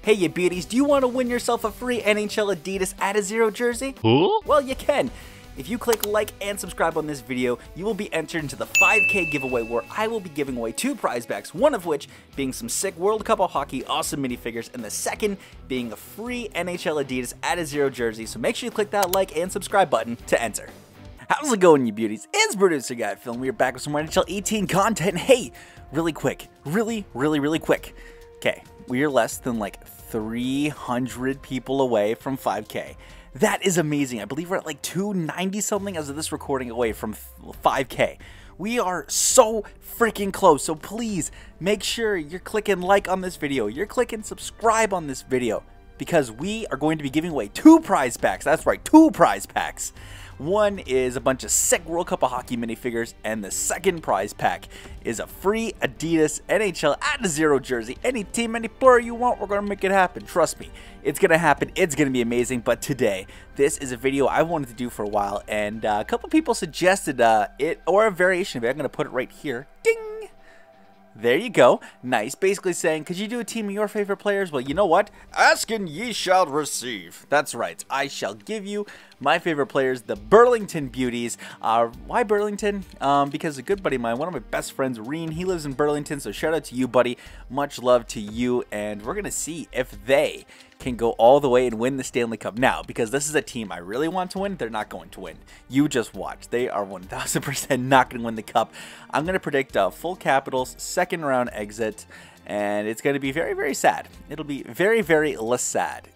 Hey you beauties, do you want to win yourself a free NHL Adidas Add a Zero jersey? Huh? Well, you can. If you click like and subscribe on this video, you will be entered into the 5K giveaway where I will be giving away 2 prize packs, one of which being some sick World Cup of Hockey awesome minifigures, and the second being a free NHL Adidas Add a Zero jersey, so make sure you click that like and subscribe button to enter. How's it going, you beauties? It's Producer Guy Film. We're back with some more NHL 18 content, and hey, really quick, really quick. Okay, we are less than like 300 people away from 5K. That is amazing. I believe we're at like 290 something as of this recording away from 5K. We are so freaking close. So please make sure you're clicking like on this video. You're clicking subscribe on this video because we are going to be giving away 2 prize packs. That's right, 2 prize packs. One is a bunch of sick World Cup of Hockey minifigures, and the second prize pack is a free Adidas NHL Add a Zero jersey. Any team, any player you want, we're going to make it happen. Trust me, it's going to happen. It's going to be amazing. But today, this is a video I wanted to do for a while, and a couple people suggested it, or a variation of it. I'm going to put it right here. Ding! There you go. Nice. Basically saying, could you do a team of your favorite players? Well, you know what? Ask and ye shall receive. That's right. I shall give you my favorite players, the Burlington Beauties. Why Burlington? Because a good buddy of mine, one of my best friends, Reen, he lives in Burlington, so shout out to you, buddy. Much love to you, and we're going to see if they can go all the way and win the Stanley Cup. Now, because this is a team I really want to win, they're not going to win. You just watch. They are 1000% not going to win the Cup. I'm going to predict full Capitals, second round exit, and it's going to be very sad. It'll be very less sad.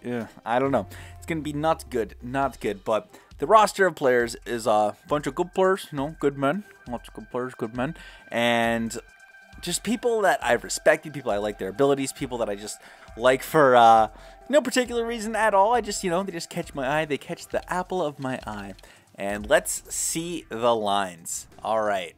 I don't know. It's going to be not good, but the roster of players is a bunch of good players, good men, lots of good players, good men, and just people that I've respected, people I like their abilities, people that I just like for no particular reason at all. I just, they just catch my eye. They catch the apple of my eye. And let's see the lines. All right.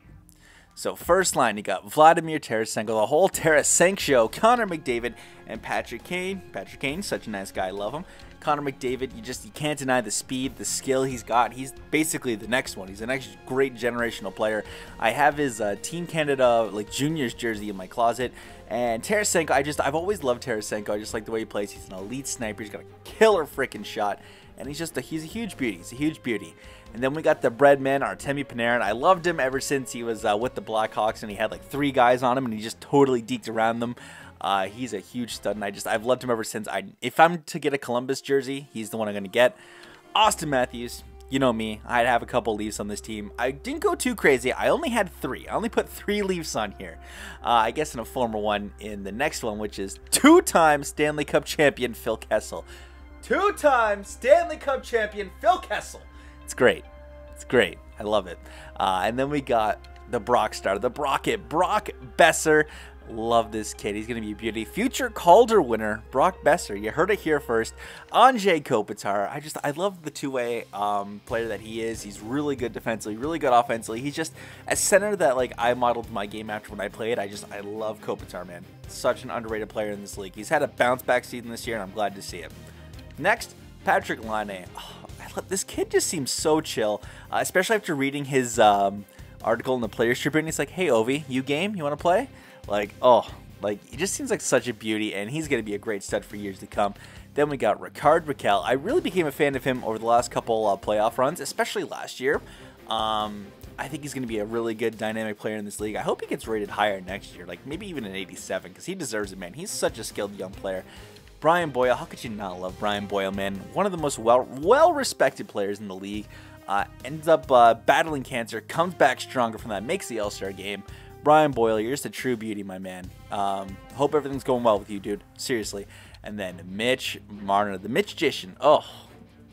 So first line, you got Vladimir Tarasenko, the whole Tarasenko show, Connor McDavid, and Patrick Kane. Patrick Kane, such a nice guy. I love him. Connor McDavid, you can't deny the speed, the skill he's got. He's basically the next one. He's the next great generational player. I have his Team Canada juniors jersey in my closet. And Tarasenko, I've always loved Tarasenko. I just like the way he plays. He's an elite sniper. He's got a killer freaking shot. And he's a huge beauty. He's a huge beauty. And then we got the Breadman, Artemi Panarin. I loved him ever since he was with the Blackhawks, and he had 3 guys on him, and he just totally deked around them. He's a huge stud, and I've loved him ever since. If I'm to get a Columbus jersey, he's the one I'm going to get. Austin Matthews, you know me. I'd have a couple Leafs on this team. I didn't go too crazy. I only had 3. I only put 3 Leafs on here. I guess in a former one in the next one, which is 2-time Stanley Cup champion Phil Kessel. 2-time Stanley Cup champion Phil Kessel. It's great. It's great. I love it. And then we got the Brock star, the Brocket, Brock Besser. Love this kid. He's going to be a beauty. Future Calder winner, Brock Besser. You heard it here first. Andrei Kopitar. I love the two-way player that he is. He's really good defensively, really good offensively. He's just a center that I modeled my game after when I played. I love Kopitar, man. Such an underrated player in this league. He's had a bounce-back season this year, and I'm glad to see it. Next, Patrick Laine. This kid just seems so chill, especially after reading his article in the Players Tribune. He's like, hey, Ovi, you game? You want to play? He just seems like such a beauty, and he's going to be a great stud for years to come. Then we got Rickard Rakell. I really became a fan of him over the last couple playoff runs, especially last year. I think he's going to be a really good dynamic player in this league. I hope he gets rated higher next year, maybe even an 87, because he deserves it, man. He's such a skilled young player. Brian Boyle, how could you not love Brian Boyle, man? One of the most well-respected players in the league. Ends up battling cancer, comes back stronger from that, makes the All-Star game. Brian Boyle, you're just a true beauty, my man. Hope everything's going well with you, dude. Seriously. And then Mitch Marner, the Mitch-gician. Oh,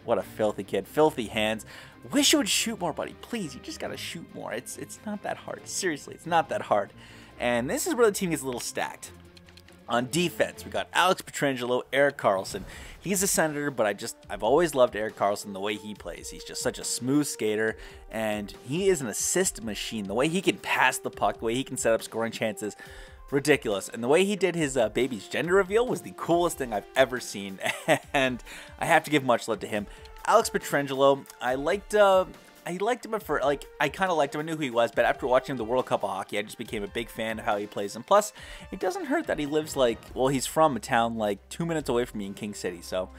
what a filthy kid. Filthy hands. Wish you would shoot more, buddy. Please, you just got to shoot more. It's not that hard. Seriously, it's not that hard. And this is where the team gets a little stacked. On defense, we got Alex Pietrangelo, Erik Karlsson. He's a senator, but I've always loved Erik Karlsson, the way he plays. He's just such a smooth skater, and he is an assist machine. The way he can pass the puck, the way he can set up scoring chances, ridiculous. And the way he did his baby's gender reveal was the coolest thing I've ever seen, and I have to give much love to him. Alex Pietrangelo, I liked I liked him at first, like, I kind of liked him, I knew who he was, but after watching the World Cup of Hockey, I just became a big fan of how he plays. And plus, it doesn't hurt that he lives, like, well, he's from a town, like, 2 minutes away from me in King City, so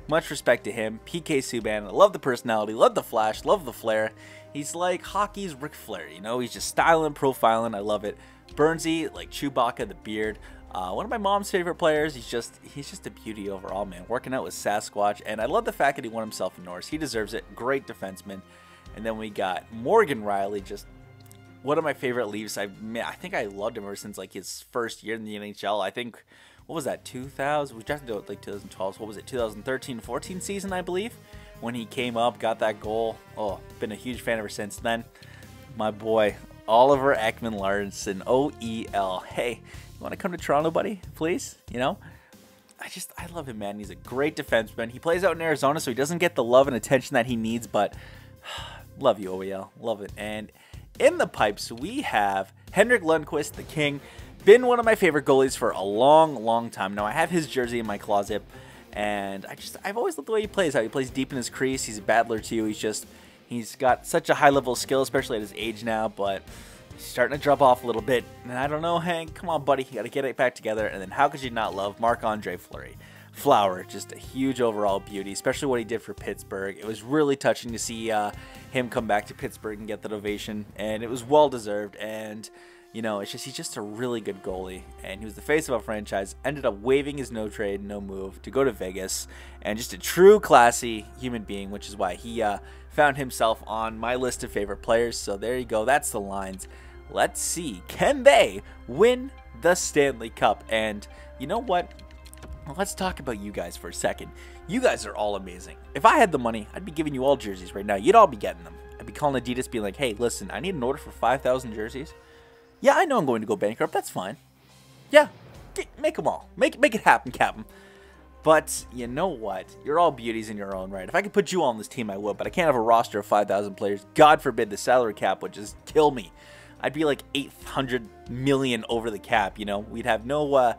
much respect to him. PK Subban, I love the personality, love the flash, love the flair. He's like hockey's Ric Flair, you know, he's just styling, profiling, I love it. Burnsy, like Chewbacca, the beard. One of my mom's favorite players. He's just a beauty overall, man. Working out with Sasquatch, and I love the fact that he won himself a Norris. He deserves it. Great defenseman. And then we got Morgan Riley, just one of my favorite Leafs. I think I loved him ever since like his first year in the NHL. I think, what was that, 2000? We drafted him like 2012. So what was it, 2013-14 season, I believe, when he came up, got that goal. Oh, been a huge fan ever since then. My boy, Oliver Ekman-Larsson, OEL. Hey, you want to come to Toronto, buddy? Please? You know? I love him, man. He's a great defenseman. He plays out in Arizona, so he doesn't get the love and attention that he needs, but love you, OEL. Love it. And in the pipes, we have Henrik Lundqvist, the king. Been one of my favorite goalies for a long, long time. Now, I have his jersey in my closet, and I've always loved the way he plays, how he plays deep in his crease. He's a battler, too. He's got such a high level of skill, especially at his age now, but he's starting to drop off a little bit. And I don't know, Hank, come on, buddy. You got to get it back together. And then how could you not love Marc-Andre Fleury? Flower, just a huge overall beauty, especially what he did for Pittsburgh. It was really touching to see him come back to Pittsburgh and get that ovation, and it was well deserved. And you know, he's just a really good goalie, and he was the face of a franchise. Ended up waiving his no trade, no move to go to Vegas, and just a true classy human being, which is why he found himself on my list of favorite players. So there you go, that's the lines. Let's see, can they win the Stanley Cup? And you know what? Let's talk about you guys for a second. You guys are all amazing. If I had the money, I'd be giving you all jerseys right now. You'd all be getting them. I'd be calling Adidas, being like, hey, listen, I need an order for 5,000 jerseys. Yeah, I know I'm going to go bankrupt. That's fine. Yeah, make them all. Make it happen, Captain. But you know what? You're all beauties in your own right. If I could put you all on this team, I would. But I can't have a roster of 5,000 players. God forbid the salary cap would just kill me. I'd be like 800 million over the cap. You know, we'd have no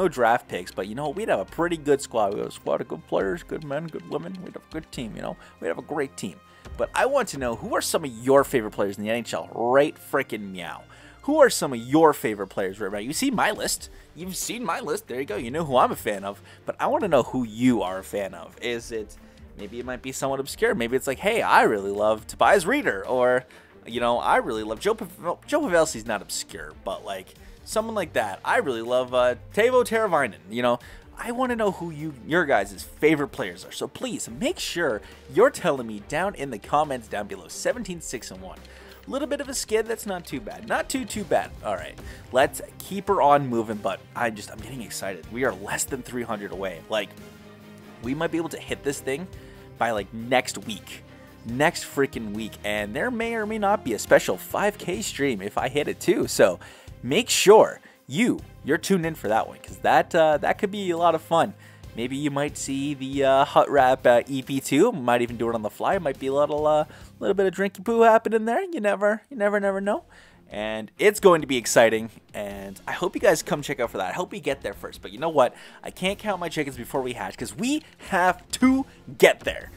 draft picks, but you know, we'd have a pretty good squad. We have a squad of good players, good men, good women. We'd have a good team. You know, we'd have a great team. But I want to know, who are some of your favorite players in the NHL right freaking meow? Who are some of your favorite players right now? You see my list. You've seen my list. There you go. You know who I'm a fan of. But I want to know who you are a fan of. Is it, maybe it might be somewhat obscure. Maybe it's like, hey, I really love Tobias Reeder, or you know, I really love Joe Pavelski's not obscure, but like someone like that. I really love Teuvo Teravainen. You know, I want to know who your guys' favorite players are. So please make sure you're telling me down in the comments down below. 17-6-1. A little bit of a skid. That's not too bad. Not too bad. All right, let's keep her on moving. But I'm getting excited. We are less than 300 away. Like, we might be able to hit this thing by like next week. Next freaking week, and there may or may not be a special 5K stream if I hit it too. So make sure you're tuned in for that one, because that could be a lot of fun. Maybe you might see the Hut Rap EP2. Might even do it on the fly. Might be a little bit of drinky poo happening there. You never know. And it's going to be exciting, and I hope you guys come check out for that. I hope we get there first. But you know what? I can't count my chickens before we hatch, because we have to get there,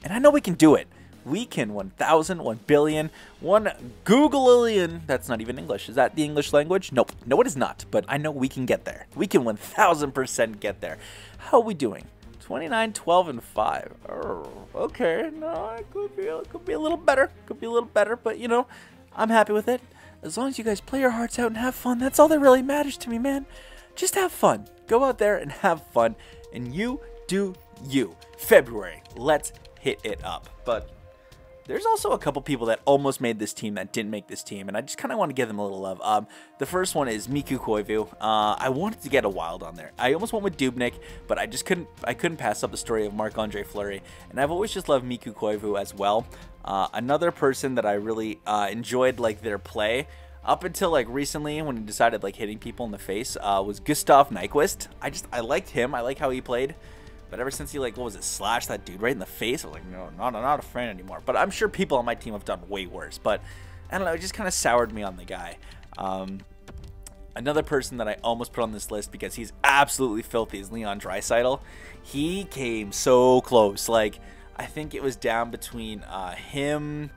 and I know we can do it. We can 1,000, 1 billion, 1 Googleillion. That's not even English. Is that the English language? Nope. No, it is not. But I know we can get there. We can 1,000% get there. How are we doing? 29, 12, and 5. Oh, okay. No, it could be a little better. Could be a little better. But, you know, I'm happy with it. As long as you guys play your hearts out and have fun, that's all that really matters to me, man. Just have fun. Go out there and have fun. And you do you. February. Let's hit it up. But there's also a couple people that almost made this team that didn't make this team, and I just kind of want to give them a little love. The first one is Mikko Koivu. I wanted to get a Wild on there. I almost went with Dubnyk, but I couldn't pass up the story of Marc-Andre Fleury, and I've always just loved Mikko Koivu as well. Another person that I really enjoyed like their play up until like recently when he decided like hitting people in the face was Gustav Nyquist. I liked him. I like how he played. But ever since he, like, what was it, slashed that dude right in the face, I was like, no, not a fan anymore. But I'm sure people on my team have done way worse. But, I don't know, it just kind of soured me on the guy. Another person that I almost put on this list because he's absolutely filthy is Leon Draisaitl. He came so close. Like, I think it was down between him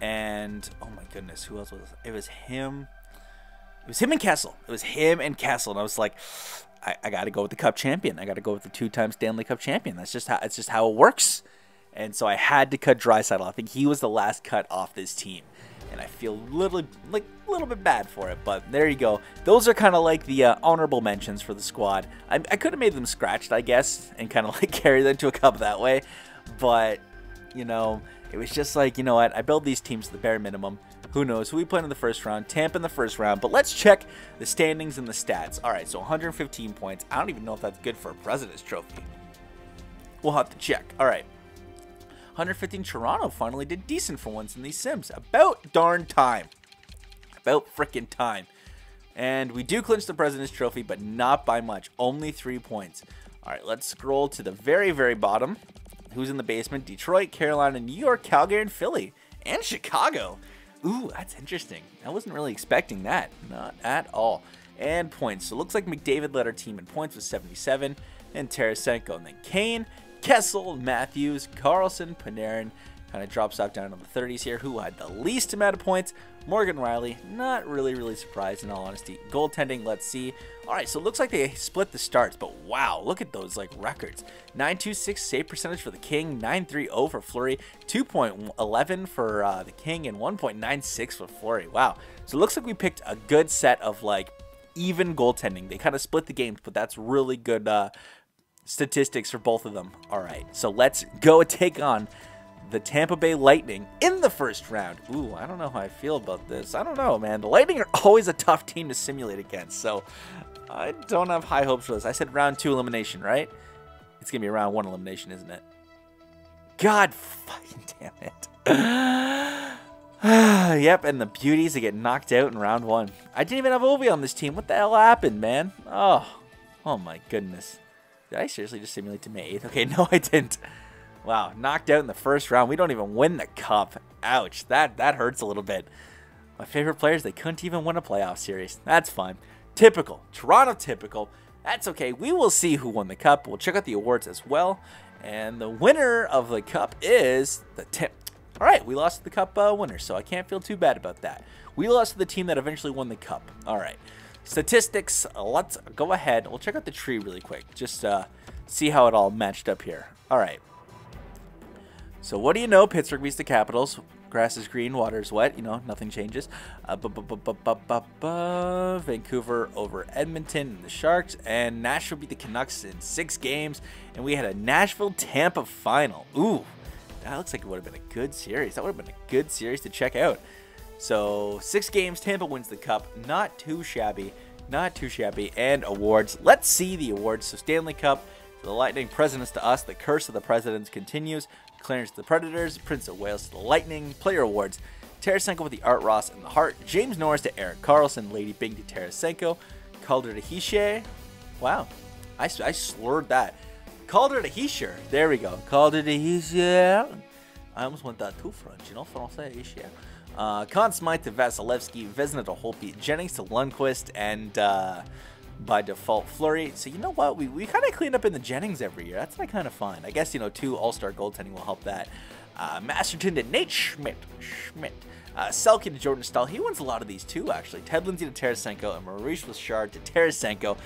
And oh my goodness, who else was it? It was him. It was him and Kessel. It was him and Kessel. And I was like, I got to go with the Cup champion. I got to go with the 2-time Stanley Cup champion. That's just how it works. And so I had to cut Draisaitl. I think he was the last cut off this team. And I feel a little bit bad for it, but there you go. Those are kind of like the honorable mentions for the squad. I could have made them scratched, I guess, and kind of like carry them to a cup that way. But, you know, it was just like, you know what? I build these teams to the bare minimum. Who knows who we play in the first round? Tampa in the first round. But let's check the standings and the stats. All right, so 115 points. I don't even know if that's good for a President's Trophy. We'll have to check. All right. 115 Toronto finally did decent for once in these Sims. About darn time. About frickin' time. And we do clinch the President's Trophy, but not by much. Only 3 points. All right, let's scroll to the very, very bottom. Who's in the basement? Detroit, Carolina, New York, Calgary, and Philly. And Chicago. Ooh, that's interesting. I wasn't really expecting that. Not at all. And points. So it looks like McDavid led our team in points with 77. And Tarasenko. And then Kane, Kessel, Matthews, Carlson, Panarin kind of drops off down to the 30s here. Who had the least amount of points? Morgan Riley. Not really surprised in all honesty. Goaltending, let's see. All right, so it looks like they split the starts, but wow, look at those like records. 9.26 save percentage for the King, 9.30 for Fleury, 2.11 for the King, and 1.96 for Fleury. Wow. So it looks like we picked a good set of like even goaltending. They kind of split the games, but that's really good statistics for both of them. All right, so let's go take on the Tampa Bay Lightning in the first round. Ooh, I don't know how I feel about this. I don't know, man. The Lightning are always a tough team to simulate against, so I don't have high hopes for this. I said round 2 elimination, right? It's going to be a round 1 elimination, isn't it? God fucking damn it. Yep, and the beauties, they get knocked out in round 1. I didn't even have Ovi on this team. What the hell happened, man? Oh my goodness. Did I seriously just simulate to May 8th? Okay, no, I didn't. Wow, knocked out in the first round. We don't even win the cup. Ouch, that hurts a little bit. My favorite players, they couldn't even win a playoff series. That's fine. Typical. Toronto typical. That's okay. We will see who won the cup. We'll check out the awards as well. And the winner of the cup is the Tim. All right, we lost to the cup winner, so I can't feel too bad about that. We lost to the team that eventually won the cup. All right. Statistics, let's go ahead. We'll check out the tree really quick. Just see how it all matched up here. All right. So what do you know? Pittsburgh beats the Capitals. Grass is green, water is wet. You know, nothing changes. Vancouver over Edmonton and the Sharks. And Nashville beat the Canucks in 6 games. And we had a Nashville-Tampa final. Ooh, that looks like it would have been a good series. That would have been a good series to check out. So 6 games, Tampa wins the cup. Not too shabby. Not too shabby. And awards. Let's see the awards. So Stanley Cup, the Lightning, Presidents to us. The Curse of the Presidents continues. Clarence to the Predators. Prince of Wales to the Lightning. Player awards. Tarasenko with the Art Ross and the Heart. James Norris to Eric Carlson. Lady Bing to Tarasenko. Calder to Hischier. Wow. I slurred that. Calder to Hischier. There we go. Calder to Hischier. I almost went that too French. You know, Francais, Hischier. Conn Smythe to Vasilevsky, Vezina to Holtby, Jennings to Lundqvist, and by default Fleury. So you know what? We kind of clean up in the Jennings every year. That's kind of fun. I guess, you know, 2 All-Star goaltending will help that. Masterton to Nate Schmidt. Selke to Jordan Stahl. He wins a lot of these too, actually. Ted Lindsay to Tarasenko, and Maurice Richard to Tarasenko.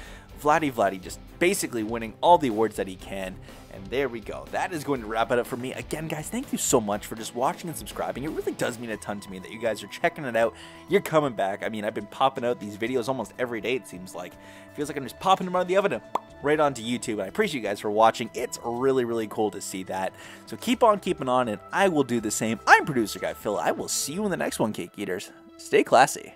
Vladdy just basically winning all the awards that he can. And there we go. That is going to wrap it up for me. Again, guys, thank you so much for just watching and subscribing. It really does mean a ton to me that you guys are checking it out. You're coming back. I mean, I've been popping out these videos almost every day, it seems like. It feels like I'm just popping them out of the oven and right onto YouTube. And I appreciate you guys for watching. It's really cool to see that. So keep on keeping on, and I will do the same. I'm producer guy Phil. I will see you in the next one, Cake Eaters. Stay classy.